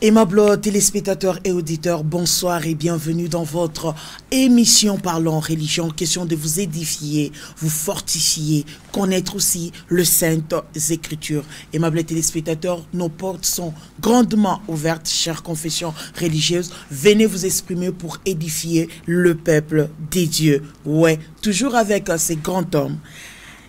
Aimables téléspectateurs et auditeurs, bonsoir et bienvenue dans votre émission Parlons Religion. Question de vous édifier, vous fortifier, connaître aussi le Saintes Écritures. Aimables téléspectateurs, nos portes sont grandement ouvertes, chères confessions religieuses. Venez vous exprimer pour édifier le peuple des dieux. Ouais, toujours avec ces grands hommes.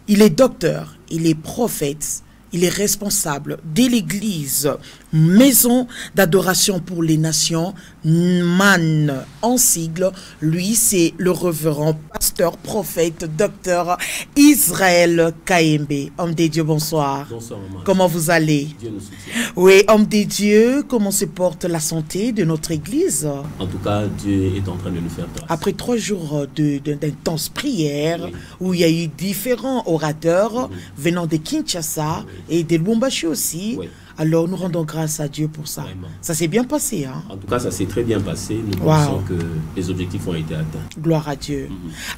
Il est docteur, il est prophète. Il est responsable de l'église Maison d'adoration pour les nations, MAN en sigle. Lui, c'est le révérend pasteur, prophète, docteur Israël Kayembe. Homme des dieux, bonsoir. Bonsoir, maman. Comment vous allez? Dieu nous soutient. Oui, homme des dieux, comment se porte la santé de notre église? En tout cas, Dieu est en train de nous faire grâce. Après 3 jours d'intenses prières, Oui. où il y a eu différents orateurs venant de Kinshasa et de Lubumbashi aussi. Oui. Alors, nous rendons grâce à Dieu pour ça. Vraiment. Ça s'est bien passé, hein? En tout cas, ça s'est très bien passé. Nous Wow. pensons que les objectifs ont été atteints. Gloire à Dieu.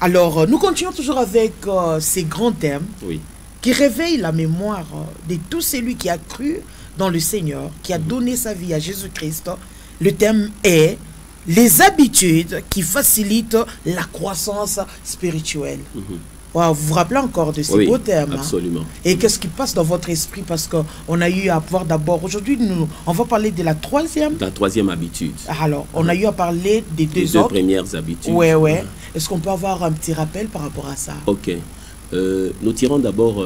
Alors, nous continuons toujours avec ces grands thèmes Oui. qui réveillent la mémoire de tout celui qui a cru dans le Seigneur, qui a donné sa vie à Jésus-Christ. Le thème est les habitudes qui facilitent la croissance spirituelle. Wow, vous vous rappelez encore de ces Oui, beaux thèmes, hein? absolument. Et qu'est-ce qui passe dans votre esprit? Parce qu'on a eu à voir d'abord, aujourd'hui, on va parler de la troisième. La troisième habitude. Alors, on a eu à parler des Les deux deux autres. premières habitudes. Ouais. Est-ce qu'on peut avoir un petit rappel par rapport à ça? Ok. Nous tirons d'abord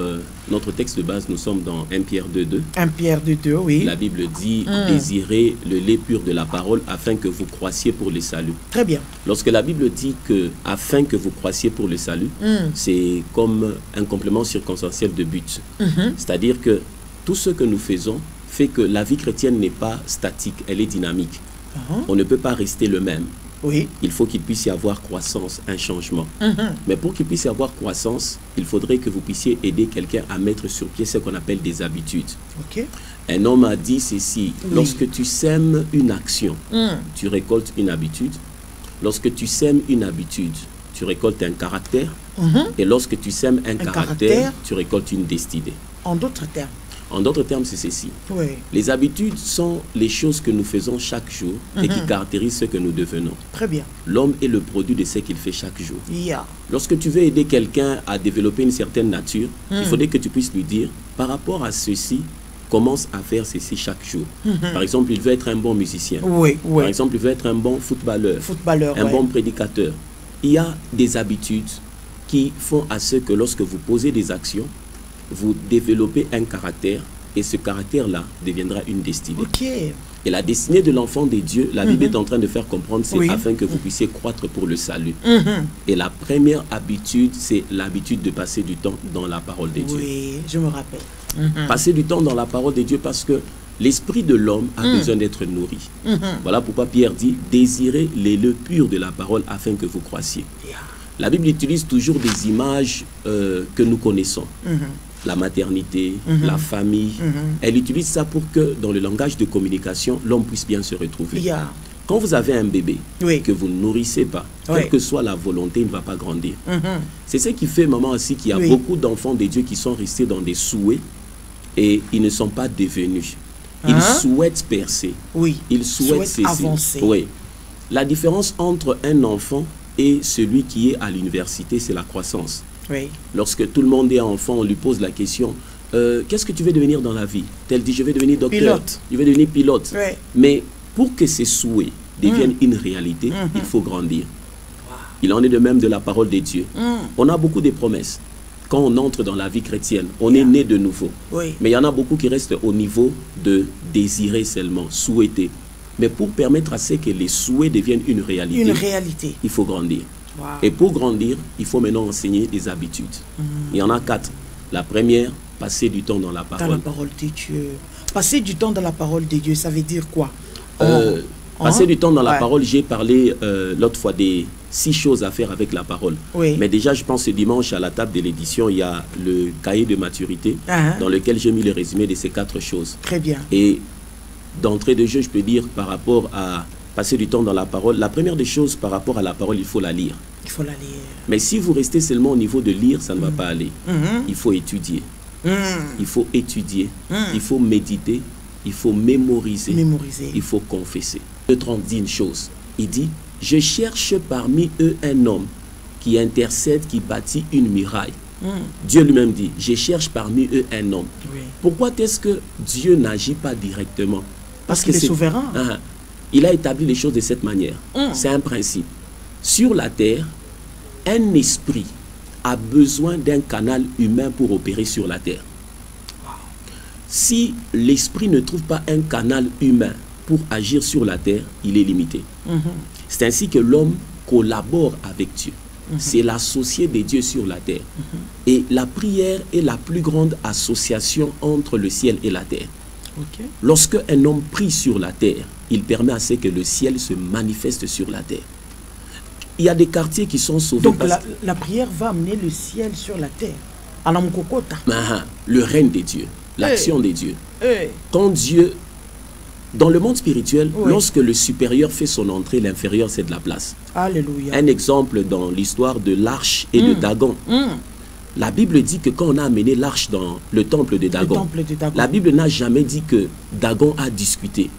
notre texte de base. Nous sommes dans 1 Pierre 2:2. 1 Pierre 2:2, oui. La Bible dit « Désirez le lait pur de la parole afin que vous croissiez pour le salut ». Très bien. Lorsque la Bible dit que « afin que vous croissiez pour le salut », c'est comme un complément circonstanciel de but. C'est-à-dire que tout ce que nous faisons fait que la vie chrétienne n'est pas statique, elle est dynamique. On ne peut pas rester le même. Oui. Il faut qu'il puisse y avoir croissance, un changement. Mais pour qu'il puisse y avoir croissance, il faudrait que vous puissiez aider quelqu'un à mettre sur pied ce qu'on appelle des habitudes. Ok. Un homme a dit ceci, Oui. lorsque tu sèmes une action, tu récoltes une habitude. Lorsque tu sèmes une habitude, tu récoltes un caractère. Et lorsque tu sèmes un caractère, tu récoltes une destinée. En d'autres termes. En d'autres termes, c'est ceci. Oui. Les habitudes sont les choses que nous faisons chaque jour et qui caractérisent ce que nous devenons. Très bien. L'homme est le produit de ce qu'il fait chaque jour. Yeah. Lorsque tu veux aider quelqu'un à développer une certaine nature, il faudrait que tu puisses lui dire, par rapport à ceci, commence à faire ceci chaque jour. Par exemple, il veut être un bon musicien. Oui. Par exemple, il veut être un bon footballeur, Footballeur, un ouais. bon prédicateur. Il y a des habitudes qui font à ce que lorsque vous posez des actions, vous développez un caractère et ce caractère-là deviendra une destinée. Ok. Et la destinée de l'enfant des dieux, la Bible est en train de faire comprendre, c'est Oui. afin que vous puissiez croître pour le salut. Et la première habitude, c'est l'habitude de passer du temps dans la parole de Dieu. Oui, je me rappelle. Passer du temps dans la parole de Dieu parce que l'esprit de l'homme a besoin d'être nourri. Voilà pourquoi Pierre dit, désirez les lait pur de la parole afin que vous croissiez. Yeah. La Bible utilise toujours des images que nous connaissons. La maternité, la famille. Elle utilise ça pour que, dans le langage de communication, l'homme puisse bien se retrouver. Yeah. Quand vous avez un bébé Oui. que vous ne nourrissez pas, Oui. quelle que soit la volonté, il ne va pas grandir. C'est ce qui fait, maman, aussi qu'il y a Oui. beaucoup d'enfants de Dieu qui sont restés dans des souhaits et ils ne sont pas devenus. Ils souhaitent percer. Oui. Ils souhaitent cesser. avancer. Oui. La différence entre un enfant et celui qui est à l'université, c'est la croissance. Oui. Lorsque tout le monde est enfant, on lui pose la question qu'est-ce que tu veux devenir dans la vie? Tel dit je vais devenir docteur, Pilote. je vais devenir pilote. Oui. Mais pour que ces souhaits deviennent une réalité, il faut grandir. Il en est de même de la parole de Dieu. On a beaucoup de promesses. Quand on entre dans la vie chrétienne, on est né de nouveau. Oui. Mais il y en a beaucoup qui restent au niveau de désirer seulement, souhaiter. Mais pour permettre à ce que les souhaits deviennent une réalité, Une réalité. il faut grandir. Wow. Et pour grandir, il faut maintenant enseigner des habitudes. Il y en a 4. La première, passer du temps dans la Dans parole. la parole de Dieu. Passer du temps dans la parole de Dieu, ça veut dire quoi? Passer du temps dans la Ouais. parole, j'ai parlé l'autre fois des 6 choses à faire avec la parole. Oui. Mais déjà, je pense ce dimanche, à la table de l'édition, il y a le cahier de maturité dans lequel j'ai mis le résumé de ces 4 choses. Très bien. Et d'entrée de jeu, je peux dire par rapport à passer du temps dans la parole, la première des choses par rapport à la parole, il faut la lire. Il faut la lire. Mais si vous restez seulement au niveau de lire, ça ne va pas aller. Il faut étudier. Il faut étudier. Il faut méditer. il faut mémoriser, Mémoriser. il faut confesser. Le 30 dit une chose, il dit, je cherche parmi eux un homme qui intercède, qui bâtit une muraille. Dieu lui-même dit, je cherche parmi eux un homme. Oui. Pourquoi est-ce que Dieu n'agit pas directement? Parce qu'il est souverain. Il a établi les choses de cette manière. C'est un principe. Sur la terre, un esprit a besoin d'un canal humain pour opérer sur la terre. Si l'esprit ne trouve pas un canal humain pour agir sur la terre, il est limité. C'est ainsi que l'homme collabore avec Dieu. C'est l'associé de Dieu sur la terre. Et la prière est la plus grande association entre le ciel et la terre. Lorsque un homme prie sur la terre, il permet à ce que le ciel se manifeste sur la terre. Il y a des quartiers qui sont sauvés. Donc la prière va amener le ciel sur la terre. À la Mukokota. Le règne de Dieu, l'action de Dieu. Quand Dieu, dans le monde spirituel, lorsque le supérieur fait son entrée, l'inférieur c'est de la place. Alléluia. Un exemple dans l'histoire de l'arche et de Dagon. La Bible dit que quand on a amené l'arche dans le temple de Dagon, la Bible n'a jamais dit que Dagon a discuté.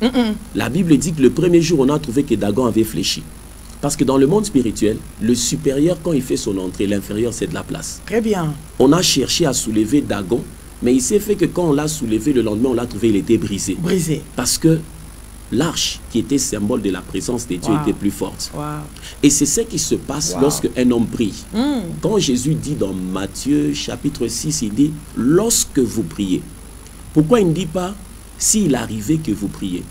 La Bible dit que le premier jour, on a trouvé que Dagon avait fléchi. Parce que dans le monde spirituel, le supérieur, quand il fait son entrée, l'inférieur, c'est de la place. Très bien. On a cherché à soulever Dagon, mais il s'est fait que quand on l'a soulevé, le lendemain, on l'a trouvé, il était brisé. Brisé. Parce que l'arche, qui était symbole de la présence de Dieu, était plus forte. Et c'est ce qui se passe lorsque un homme prie. Quand Jésus dit dans Matthieu chapitre 6, il dit, lorsque vous priez. Pourquoi il ne dit pas, s'il arrivait que vous priez?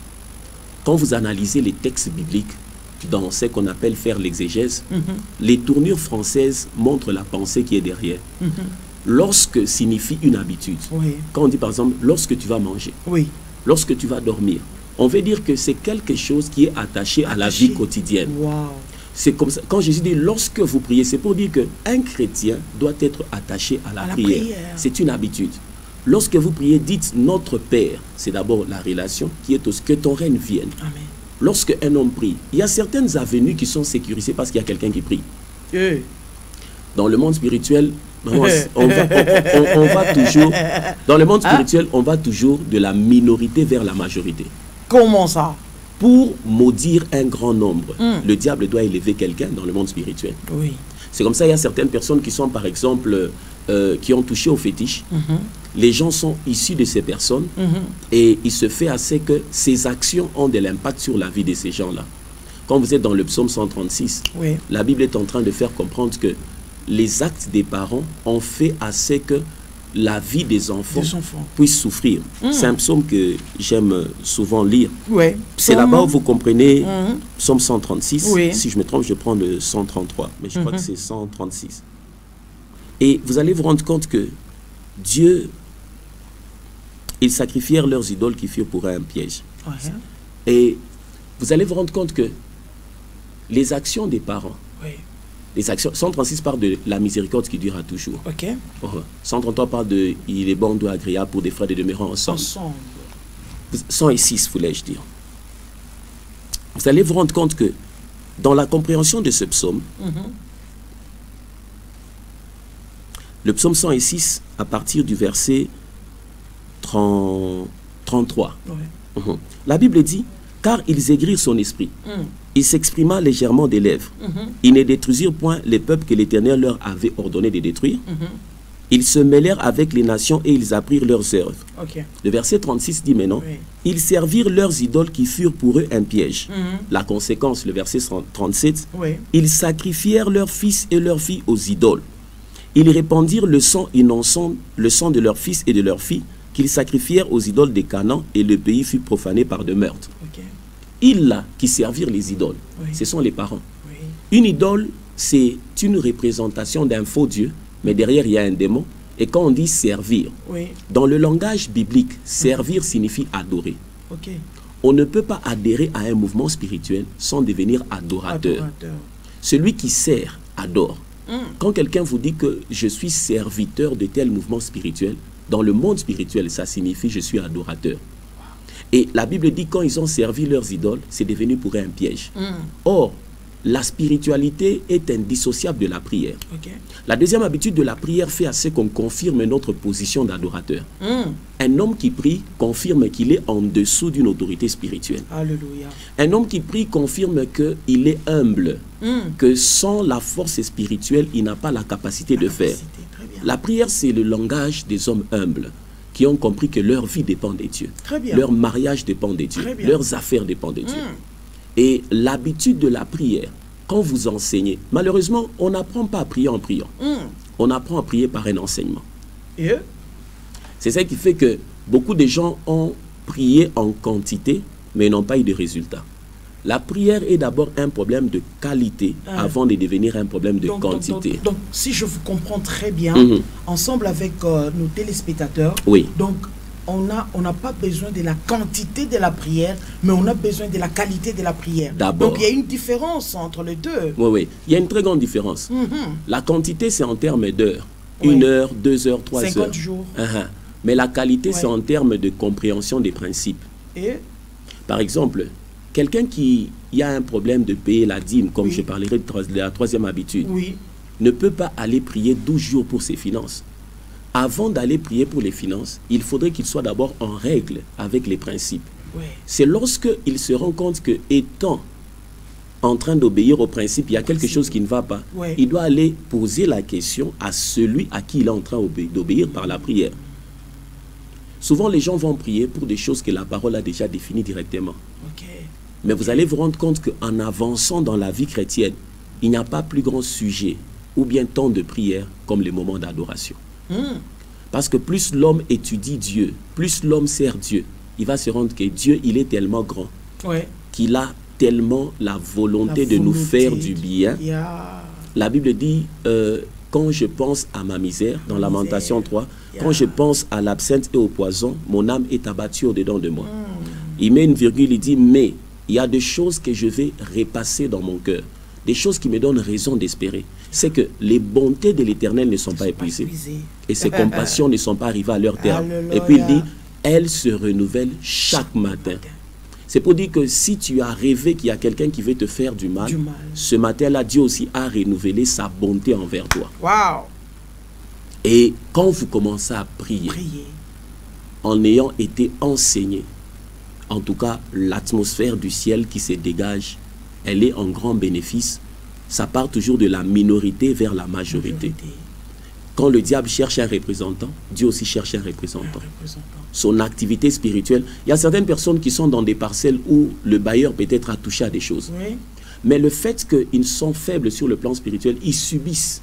Quand vous analysez les textes bibliques, dans ce qu'on appelle faire l'exégèse, les tournures françaises montrent la pensée qui est derrière. Lorsque signifie une habitude. Quand on dit par exemple, lorsque tu vas manger, lorsque tu vas dormir, on veut dire que c'est quelque chose qui est attaché à la vie quotidienne. C'est comme ça. Quand Jésus dit lorsque vous priez, c'est pour dire qu'un chrétien doit être attaché à la prière. C'est une habitude. Lorsque vous priez, dites notre Père. C'est d'abord la relation qui est que ton règne vienne. Amen. Lorsque un homme prie, il y a certaines avenues qui sont sécurisées parce qu'il y a quelqu'un qui prie. Dans le monde spirituel, on va toujours, dans le monde spirituel, on va toujours de la minorité vers la majorité. Comment ça? Pour maudire un grand nombre, le diable doit élever quelqu'un dans le monde spirituel. C'est comme ça, il y a certaines personnes qui sont, par exemple, qui ont touché au fétiche. Les gens sont issus de ces personnes et il se fait assez que ces actions ont de l'impact sur la vie de ces gens-là. Quand vous êtes dans le psaume 136, la Bible est en train de faire comprendre que les actes des parents ont fait assez que la vie des enfants puisse souffrir. C'est un psaume que j'aime souvent lire. C'est là-bas où vous comprenez psaume 136. Si je me trompe, je prends le 133, mais je crois que c'est 136. Et vous allez vous rendre compte que Dieu, ils sacrifièrent leurs idoles qui furent pour eux un piège. Et vous allez vous rendre compte que les actions des parents, les actions, 136 parle de la miséricorde qui durera toujours. 133 parle de il est bon, doux, agréable pour des frères de demeurer ensemble. 106, voulais-je dire. Vous allez vous rendre compte que dans la compréhension de ce psaume, le psaume 106, à partir du verset 33, la Bible dit, car ils aigrirent son esprit. Il s'exprima légèrement des lèvres. Ils ne détruisirent point les peuples que l'Éternel leur avait ordonné de détruire. Ils se mêlèrent avec les nations et ils apprirent leurs œuvres. Le verset 36 dit maintenant, ils servirent leurs idoles qui furent pour eux un piège. La conséquence, le verset 37, ils sacrifièrent leurs fils et leurs filles aux idoles. Ils répandirent le sang innocent, le sang de leurs fils et de leurs filles, qu'ils sacrifièrent aux idoles des Canaan, et le pays fut profané par de meurtres. Ils là qui servirent les idoles, ce sont les parents. Une idole, c'est une représentation d'un faux Dieu, mais derrière il y a un démon. Et quand on dit servir, dans le langage biblique, servir signifie adorer. On ne peut pas adhérer à un mouvement spirituel sans devenir adorateur. Celui qui sert, adore. Quand quelqu'un vous dit que je suis serviteur de tel mouvement spirituel, dans le monde spirituel, ça signifie je suis adorateur. Et la Bible dit quand ils ont servi leurs idoles, c'est devenu pour eux un piège. Or, la spiritualité est indissociable de la prière. Okay. La deuxième habitude de la prière fait à ce qu'on confirme notre position d'adorateur. Un homme qui prie confirme qu'il est en dessous d'une autorité spirituelle. Alléluia. Un homme qui prie confirme qu'il est humble, que sans la force spirituelle, il n'a pas la capacité de faire. Très bien. La prière, c'est le langage des hommes humbles qui ont compris que leur vie dépend des dieux. Très bien. Leur mariage dépend des dieux. Leurs affaires dépendent des dieux. Et l'habitude de la prière, quand vous enseignez, malheureusement, on n'apprend pas à prier en priant. On apprend à prier par un enseignement. Et c'est ça qui fait que beaucoup de gens ont prié en quantité, mais n'ont pas eu de résultats. La prière est d'abord un problème de qualité avant de devenir un problème de quantité. Donc, si je vous comprends très bien, ensemble avec nos téléspectateurs, oui. Donc, on n'a pas besoin de la quantité de la prière, mais on a besoin de la qualité de la prière. Donc, il y a une différence entre les deux. Oui, oui. Il y a une très grande différence. La quantité, c'est en termes d'heures. 1 heure, 2 heures, 3 heures. 50 jours. Mais la qualité, c'est en termes de compréhension des principes. Et par exemple, quelqu'un qui a un problème de payer la dîme, comme je parlerai de la troisième habitude, ne peut pas aller prier 12 jours pour ses finances. Avant d'aller prier pour les finances, il faudrait qu'il soit d'abord en règle avec les principes. C'est lorsqu'il se rend compte que, étant en train d'obéir aux principes, il y a quelque chose qui ne va pas. Il doit aller poser la question à celui à qui il est en train d'obéir par la prière. Souvent, les gens vont prier pour des choses que la parole a déjà définies directement. Mais vous allez vous rendre compte qu'en avançant dans la vie chrétienne, il n'y a pas plus grand sujet ou bien temps de prière comme les moments d'adoration. Parce que plus l'homme étudie Dieu, plus l'homme sert Dieu, il va se rendre que Dieu, il est tellement grand qu'il a tellement la volonté de nous faire du bien. La Bible dit, quand je pense à ma misère, dans Lamentation 3, quand je pense à l'absinthe et au poison, mon âme est abattue au-dedans de moi. Il met une virgule, il dit, mais il y a des choses que je vais repasser dans mon cœur, des choses qui me donnent raison d'espérer. C'est que les bontés de l'Éternel ne sont pas épuisées et ses compassions ne sont pas arrivées à leur terme. Et puis il dit, elles se renouvellent chaque matin. C'est pour dire que si tu as rêvé qu'il y a quelqu'un qui veut te faire du mal, ce matin-là, Dieu aussi a renouvelé sa bonté envers toi. Et quand vous commencez à prier, en ayant été enseigné, en tout cas, l'atmosphère du ciel qui se dégage, elle est en grand bénéfice. Ça part toujours de la minorité vers la majorité. Quand le diable cherche un représentant, Dieu aussi cherche un représentant. Son activité spirituelle, il y a certaines personnes qui sont dans des parcelles où le bailleur peut-être a touché à des choses. Mais le fait qu'ils sont faibles sur le plan spirituel, ils subissent.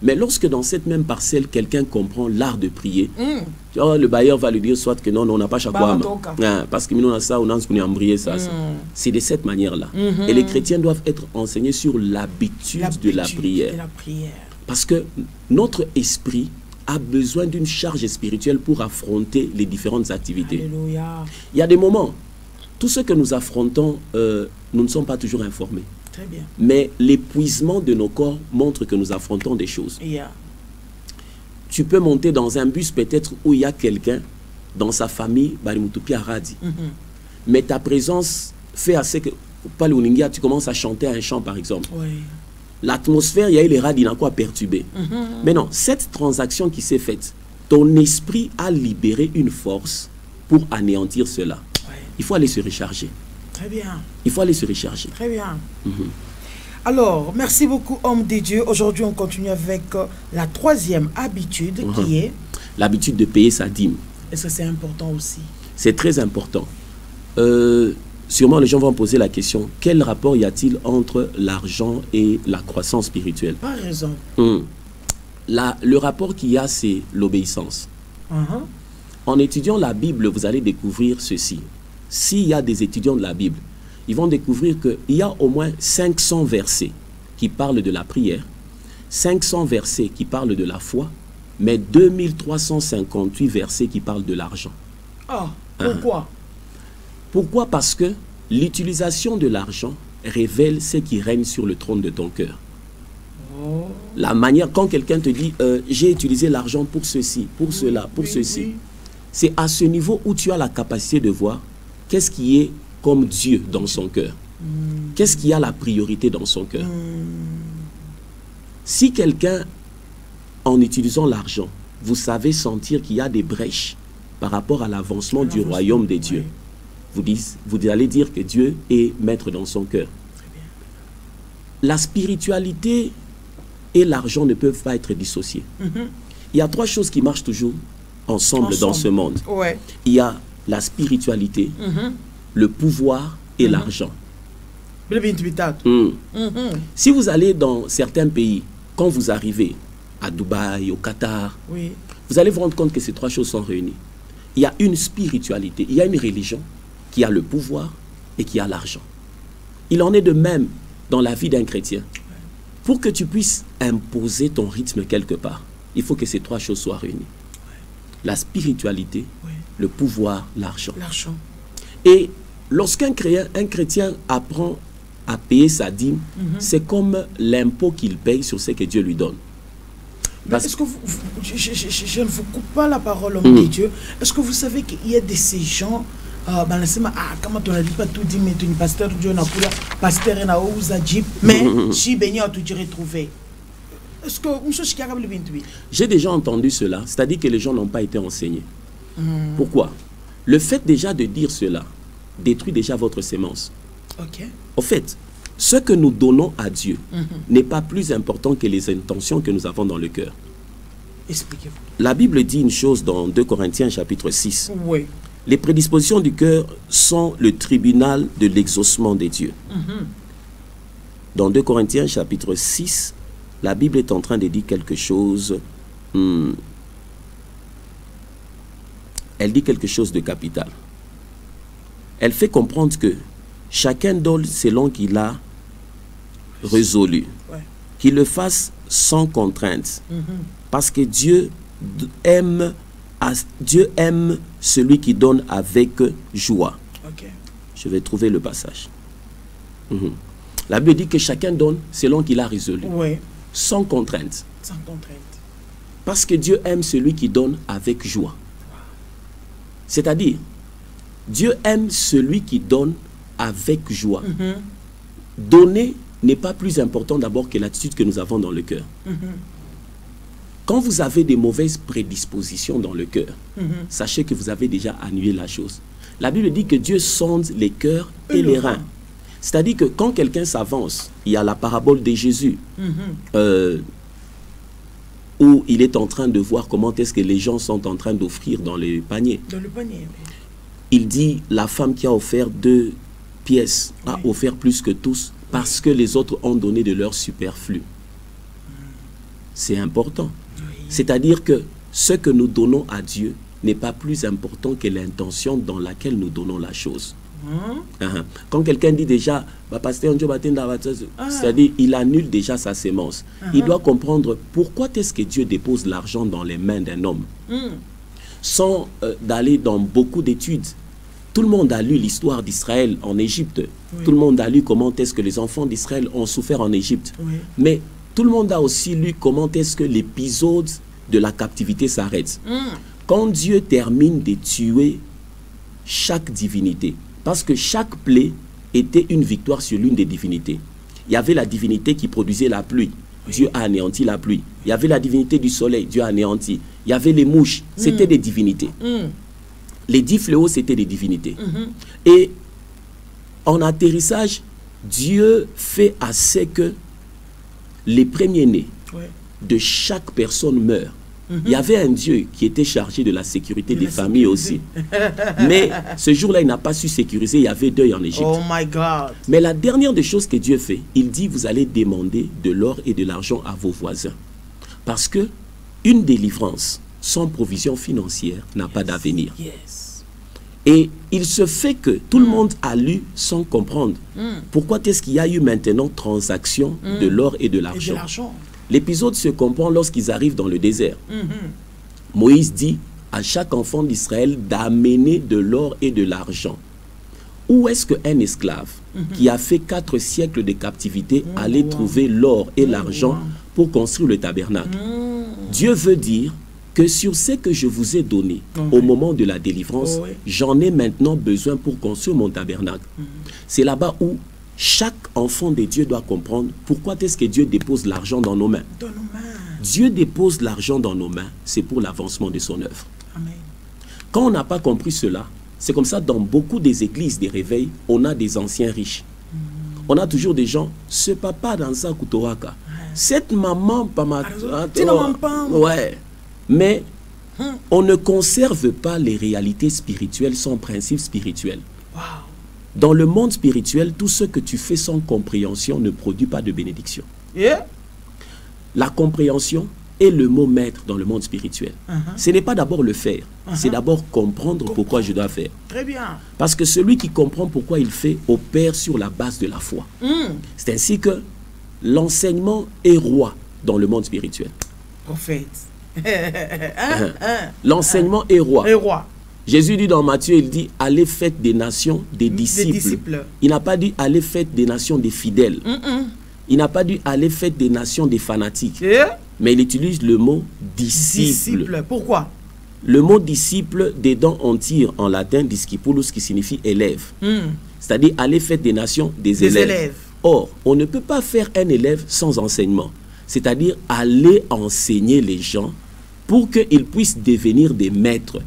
Mais lorsque dans cette même parcelle, quelqu'un comprend l'art de prier, le bailleur va lui dire soit que non, on n'a pas chaque fois. Parce que nous avons ça, on a embrayé ça. C'est de cette manière-là. Et les chrétiens doivent être enseignés sur l'habitude de la prière. Parce que notre esprit a besoin d'une charge spirituelle pour affronter les différentes activités. Alléluia. Il y a des moments, tout ce que nous affrontons, nous ne sommes pas toujours informés. Très bien. Mais l'épuisement de nos corps montre que nous affrontons des choses. Tu peux monter dans un bus peut-être où il y a quelqu'un dans sa famille, mais ta présence fait assez que, tu commences à chanter un chant par exemple. L'atmosphère, il y a eu les radis quoi perturbé. Mais non, cette transaction qui s'est faite, ton esprit a libéré une force pour anéantir cela. Il faut aller se recharger. Très bien. Il faut aller se recharger. Très bien. Alors, merci beaucoup, homme de Dieu. Aujourd'hui, on continue avec la troisième habitude qui est... l'habitude de payer sa dîme. Est-ce que c'est important aussi? C'est très important. Sûrement, les gens vont poser la question, quel rapport y a-t-il entre l'argent et la croissance spirituelle? Par raison. Le rapport qu'il y a, c'est l'obéissance. En étudiant la Bible, vous allez découvrir ceci. S'il y a des étudiants de la Bible, ils vont découvrir qu'il y a au moins 500 versets qui parlent de la prière, 500 versets qui parlent de la foi, mais 2358 versets qui parlent de l'argent. Pourquoi? Pourquoi? Parce que l'utilisation de l'argent révèle ce qui règne sur le trône de ton cœur. La manière, quand quelqu'un te dit j'ai utilisé l'argent pour ceci, pour cela, pour ceci, c'est à ce niveau où tu as la capacité de voir qu'est-ce qui est comme Dieu dans son cœur. Qu'est-ce qui a la priorité dans son cœur? Si quelqu'un, en utilisant l'argent, vous savez sentir qu'il y a des brèches par rapport à l'avancement du royaume des dieux, vous allez dire que Dieu est maître dans son cœur. La spiritualité et l'argent ne peuvent pas être dissociés. Il y a trois choses qui marchent toujours ensemble dans ce monde. Il y a la spiritualité, le pouvoir et l'argent. Si vous allez dans certains pays, quand vous arrivez à Dubaï, au Qatar, vous allez vous rendre compte que ces trois choses sont réunies. Il y a une spiritualité, il y a une religion qui a le pouvoir et qui a l'argent. Il en est de même dans la vie d'un chrétien. Pour que tu puisses imposer ton rythme quelque part, il faut que ces trois choses soient réunies. La spiritualité, le pouvoir, l'argent. Et lorsqu'un chrétien apprend à payer sa dîme, c'est comme l'impôt qu'il paye sur ce que Dieu lui donne. Est-ce que je ne vous coupe pas la parole, homme de Dieu. Est-ce que vous savez qu'il y a de ces gens, comment on a dit pas tout dit, mais tu es pasteur Dieu n'a pas pasteur n'a pas dit, mais si béni a tout retrouvé. Est-ce que j'ai déjà entendu cela, c'est-à-dire que les gens n'ont pas été enseignés. Pourquoi? Le fait déjà de dire cela détruit déjà votre sémence. En fait, ce que nous donnons à Dieu n'est pas plus important que les intentions que nous avons dans le cœur. Expliquez-vous. La Bible dit une chose dans 2 Corinthiens chapitre 6. Les prédispositions du cœur sont le tribunal de l'exaucement des dieux. Dans 2 Corinthiens chapitre 6, la Bible est en train de dire quelque chose. Elle dit quelque chose de capital. Elle fait comprendre que chacun donne selon qu'il a résolu. Qu'il le fasse sans contrainte. Parce que Dieu aime celui qui donne avec joie. Je vais trouver le passage. La Bible dit que chacun donne selon qu'il a résolu. Sans contrainte. Parce que Dieu aime celui qui donne avec joie. C'est-à-dire, Dieu aime celui qui donne avec joie. Donner n'est pas plus important d'abord que l'attitude que nous avons dans le cœur. Quand vous avez des mauvaises prédispositions dans le cœur, sachez que vous avez déjà annulé la chose. La Bible dit que Dieu sonde les cœurs et les reins. C'est-à-dire que quand quelqu'un s'avance, il y a la parabole de Jésus, où il est en train de voir comment est-ce que les gens sont en train d'offrir dans le panier. Il dit, la femme qui a offert 2 pièces a offert plus que tous parce que les autres ont donné de leur superflu. C'est important. C'est-à-dire que ce que nous donnons à Dieu n'est pas plus important que l'intention dans laquelle nous donnons la chose. Quand quelqu'un dit déjà, c'est-à-dire il annule déjà sa sémence. Il doit comprendre pourquoi est-ce que Dieu dépose l'argent dans les mains d'un homme. Sans d'aller dans beaucoup d'études. Tout le monde a lu l'histoire d'Israël en Égypte. Tout le monde a lu comment est-ce que les enfants d'Israël ont souffert en Égypte. Mais tout le monde a aussi lu comment est-ce que l'épisode de la captivité s'arrête. Quand Dieu termine de tuer chaque divinité, parce que chaque plaie était une victoire sur l'une des divinités. Il y avait la divinité qui produisait la pluie. Dieu a anéanti la pluie. Il y avait la divinité du soleil. Dieu a anéanti. Il y avait les mouches. C'était des divinités. Les 10 fléaux, c'était des divinités. Et en atterrissage, Dieu fait assez que les premiers-nés de chaque personne meurent. Il y avait un Dieu qui était chargé de la sécurité des familles aussi. Mais ce jour-là, il n'a pas su sécuriser. Il y avait deuil en Égypte. Oh my God. Mais la dernière des choses que Dieu fait, il dit, vous allez demander de l'or et de l'argent à vos voisins. Parce que une délivrance sans provision financière n'a pas d'avenir. Et il se fait que tout le monde a lu sans comprendre. Pourquoi est-ce qu'il y a eu maintenant transaction de l'or et de l'argent? L'épisode se comprend lorsqu'ils arrivent dans le désert. Moïse dit à chaque enfant d'Israël d'amener de l'or et de l'argent. Où est-ce qu'un esclave qui a fait 4 siècles de captivité allait trouver l'or et l'argent pour construire le tabernacle? Dieu veut dire que sur ce que je vous ai donné au moment de la délivrance, j'en ai maintenant besoin pour construire mon tabernacle. C'est là-bas où chaque enfant de Dieu doit comprendre pourquoi est-ce que Dieu dépose l'argent dans nos mains. Dans nos mains. Dieu dépose l'argent dans nos mains, c'est pour l'avancement de son œuvre. Amen. Quand on n'a pas compris cela, c'est comme ça dans beaucoup des églises des réveils, on a des anciens riches. On a toujours des gens, ce papa dans sa Kutowaka, cette maman, ouais, mais on ne conserve pas les réalités spirituelles sans principe spirituel. Wow. Dans le monde spirituel, tout ce que tu fais sans compréhension ne produit pas de bénédiction. Yeah. La compréhension est le mot maître dans le monde spirituel. Ce n'est pas d'abord le faire, c'est d'abord comprendre pourquoi je dois faire. Très bien. Parce que celui qui comprend pourquoi il fait opère sur la base de la foi. C'est ainsi que l'enseignement est roi dans le monde spirituel. Prophète. L'enseignement est roi. Et roi. Jésus dit dans Matthieu, il dit, allez faites des nations des disciples. Il n'a pas dit, allez faites des nations des fidèles. Il n'a pas dit, allez faites des nations des fanatiques. Mais il utilise le mot disciple. Pourquoi? Le mot disciple, dedans on tire en latin discipulus, qui signifie élève. C'est-à-dire, allez faites des nations des élèves. Or, on ne peut pas faire un élève sans enseignement. C'est-à-dire, aller enseigner les gens pour qu'ils puissent devenir des maîtres.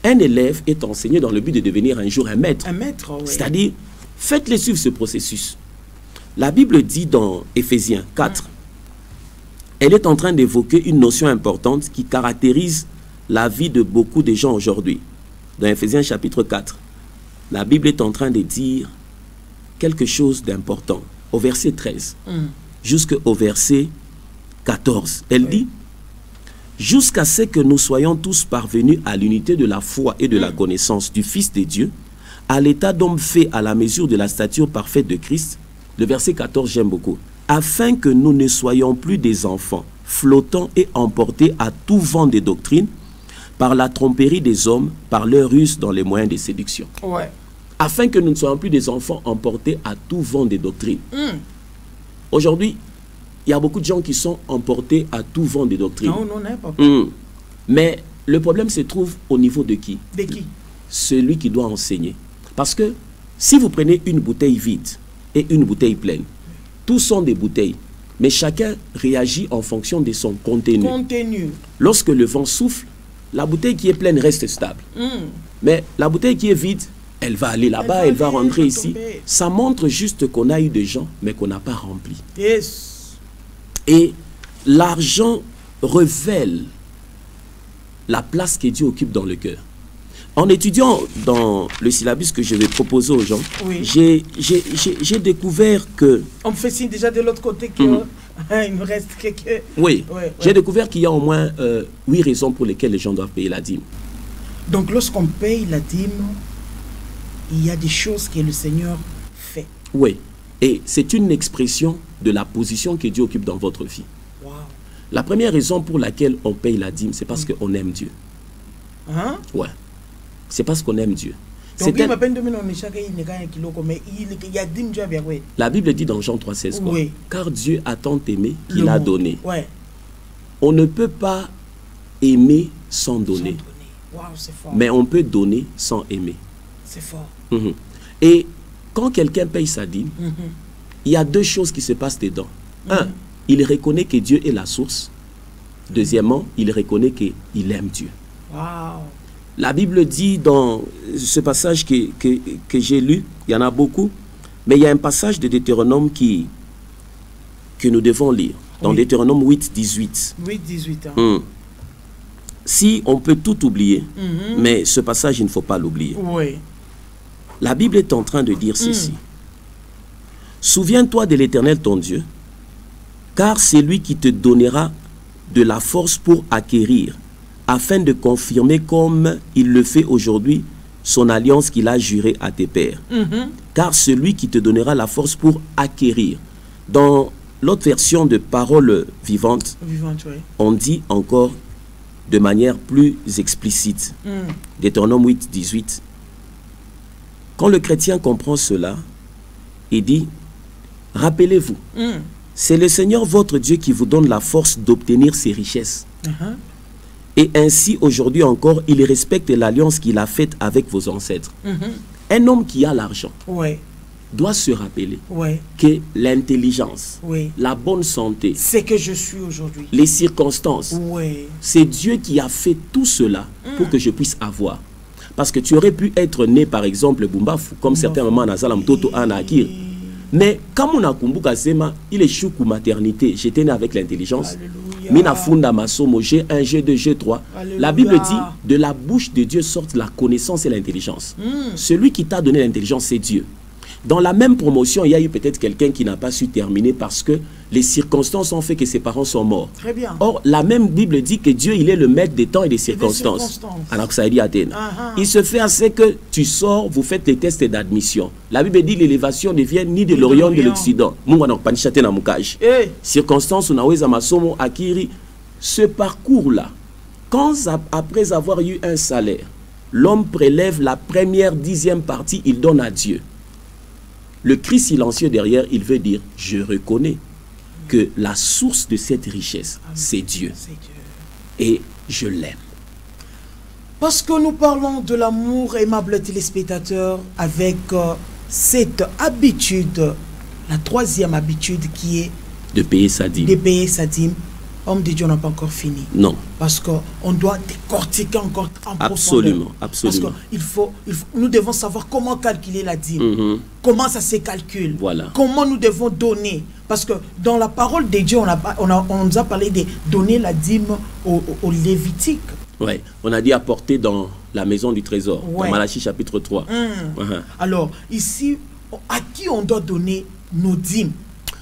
Un élève est enseigné dans le but de devenir un jour un maître. Un maître, oui. C'est-à-dire, faites-les suivre ce processus. La Bible dit dans Éphésiens 4, elle est en train d'évoquer une notion importante qui caractérise la vie de beaucoup de gens aujourd'hui. Dans Éphésiens chapitre 4, la Bible est en train de dire quelque chose d'important. Au verset 13 jusqu'au verset 14, elle dit: jusqu'à ce que nous soyons tous parvenus à l'unité de la foi et de la connaissance du Fils de Dieu, à l'état d'homme fait à la mesure de la stature parfaite de Christ. Le verset 14, j'aime beaucoup. Afin que nous ne soyons plus des enfants, flottants et emportés à tout vent de doctrine, par la tromperie des hommes, par leur ruse dans les moyens de séduction. Ouais. Afin que nous ne soyons plus des enfants emportés à tout vent de doctrine. Aujourd'hui, il y a beaucoup de gens qui sont emportés à tout vent de doctrine. Non, non, pas. Mais le problème se trouve au niveau de qui? De qui? Celui qui doit enseigner. Parce que si vous prenez une bouteille vide et une bouteille pleine, tous sont des bouteilles, mais chacun réagit en fonction de son contenu. Lorsque le vent souffle, la bouteille qui est pleine reste stable. Mais la bouteille qui est vide, elle va aller là-bas, elle va rentrer ici. Ça montre juste qu'on a eu des gens, mais qu'on n'a pas rempli. Yes. Et l'argent révèle la place que Dieu occupe dans le cœur. En étudiant dans le syllabus que je vais proposer aux gens, j'ai découvert que... On me fait signe déjà de l'autre côté qu'il me reste quelques... Oui, j'ai découvert qu'il y a au moins 8 raisons pour lesquelles les gens doivent payer la dîme. Donc lorsqu'on paye la dîme, il y a des choses que le Seigneur fait. Oui, et c'est une expression de la position que Dieu occupe dans votre vie. Wow. La première raison pour laquelle on paye la dîme, c'est parce qu'on aime Dieu. Ouais. C'est parce qu'on aime Dieu. Donc la Bible dit dans Jean 3,16 quoi? Car Dieu a tant aimé qu'il a donné. On ne peut pas aimer sans donner. Wow, c'est fort. Mais on peut donner sans aimer. C'est fort. Et quand quelqu'un paye sa dîme, il y a 2 choses qui se passent dedans. Un, il reconnaît que Dieu est la source. Deuxièmement, il reconnaît qu'il aime Dieu. Wow. La Bible dit dans ce passage que j'ai lu, il y en a beaucoup, mais il y a un passage de Deutéronome que nous devons lire. Dans Deutéronome 8, 18. 8, 18 Si on peut tout oublier, mais ce passage, il ne faut pas l'oublier. La Bible est en train de dire ceci. Souviens-toi de l'Éternel ton Dieu, car c'est lui qui te donnera de la force pour acquérir, afin de confirmer comme il le fait aujourd'hui son alliance qu'il a jurée à tes pères. Car celui qui te donnera la force pour acquérir. Dans l'autre version de Parole vivante, on dit encore de manière plus explicite. Deutéronome 8, 18. Quand le chrétien comprend cela, il dit, rappelez-vous, c'est le Seigneur votre Dieu qui vous donne la force d'obtenir ses richesses. Et ainsi, aujourd'hui encore, il respecte l'alliance qu'il a faite avec vos ancêtres. Un homme qui a l'argent, doit se rappeler Ouais. que l'intelligence, Oui. la bonne santé, C'est que je suis aujourd'hui. les circonstances, Oui. c'est Dieu qui a fait tout cela pour que je puisse avoir. Parce que tu aurais pu être né, par exemple, Bumbafu, comme certains mamans Nazalam Toto Anakir. Mais comme on a Kumbuka Sema, il est choukou maternité. J'étais né avec l'intelligence. Mina Funda Masomo, G1, G2, G3. Alléluia. La Bible dit, de la bouche de Dieu sortent la connaissance et l'intelligence. Celui qui t'a donné l'intelligence, c'est Dieu. Dans la même promotion, il y a eu peut-être quelqu'un qui n'a pas su terminer parce que les circonstances ont fait que ses parents sont morts. Très bien. Or, la même Bible dit que Dieu, il est le maître des temps et des circonstances. Alors que ça a dit Athènes. Il se fait assez que tu sors, vous faites les tests d'admission. La Bible dit l'élévation ne vient ni de l'Orient ni de l'Occident. Circonstances, unaweza masomo akiri. Ce parcours-là, quand après avoir eu un salaire, l'homme prélève la première 10e partie, il donne à Dieu. Le cri silencieux derrière, il veut dire, je reconnais que la source de cette richesse, c'est Dieu. Et je l'aime. Parce que nous parlons de l'amour, aimables téléspectateurs, avec cette habitude, la 3e habitude qui est de payer sa dîme. De payer sa dîme. Homme de Dieu, n'a pas encore fini. Non. Parce qu'on doit décortiquer encore en profondeur. Absolument, absolument. Parce que nous devons savoir comment calculer la dîme. Comment ça se calcule. Voilà. Comment nous devons donner. Parce que dans la parole de Dieu, on nous a parlé de donner la dîme aux Lévitiques. Oui, on a dit apporter dans la maison du trésor, Ouais. dans Malachie chapitre 3. Alors, ici, à qui on doit donner nos dîmes?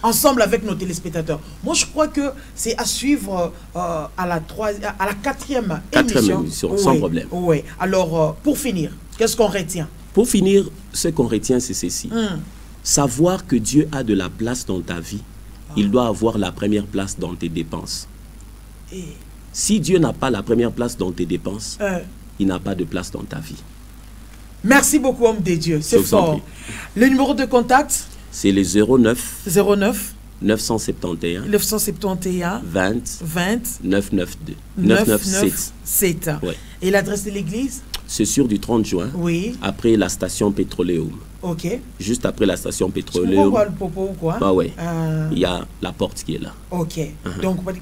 Ensemble avec nos téléspectateurs. Moi, je crois que c'est à suivre à la 4e émission. Sans problème. Oui. Alors, pour finir, qu'est-ce qu'on retient? Pour finir, ce qu'on retient, c'est ceci. Savoir que Dieu a de la place dans ta vie, il doit avoir la première place dans tes dépenses. Et si Dieu n'a pas la première place dans tes dépenses, il n'a pas de place dans ta vie. Merci beaucoup, homme de Dieu. C'est fort. Le numéro de contact? C'est le 09 971 20 992 997. Ouais. Et l'adresse de l'église? C'est sur du 30 juin, oui. Après la station Pétroléum. Ok. Juste après la station Pétroléum. Bah ouais. Il y a la porte qui est là. Ok. Donc, ouais.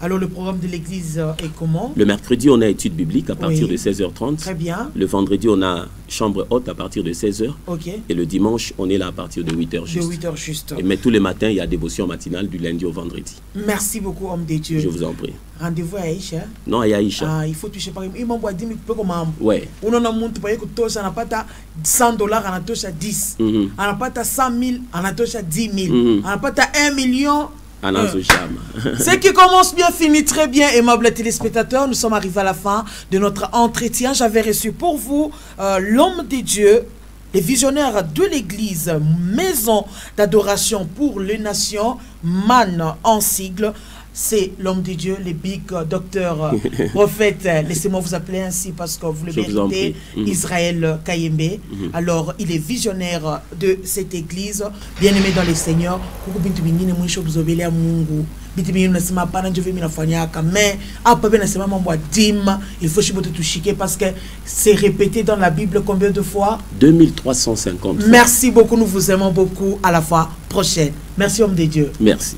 Alors, le programme de l'église est comment? Le mercredi, on a étude biblique à partir de 16h30. Très bien. Le vendredi, on a chambre haute à partir de 16h. Ok. Et le dimanche, on est là à partir de 8h juste. De 8h juste. Mais tous les matins, il y a dévotion matinale du lundi au vendredi. Merci beaucoup, homme de Dieu. Je vous en prie. Rendez-vous à Aïcha? Non, à Aïcha. Il faut toucher par exemple. Il m'envoie 10 000 comme ouais. On a monté pour que tout ça n'a pas $100, on a touché 10. On n'a pas 100 000, on a touché 10 000. On n'a pas 1 million. Ce qui commence bien finit très bien, aimables téléspectateurs. Nous sommes arrivés à la fin de notre entretien. J'avais reçu pour vous l'homme de Dieu, les visionnaires de l'église, maison d'adoration pour les nations, MAN en sigle. C'est l'homme de Dieu, le big docteur, prophète, laissez-moi vous appeler ainsi parce que vous le méritez, Israël Kayembe. Alors, il est visionnaire de cette église, bien-aimé dans les seigneurs. Mais il faut que parce que c'est répété dans la Bible combien de fois? 2350 fois. Merci beaucoup, nous vous aimons beaucoup. À la fois prochaine. Merci, homme de Dieu. Merci.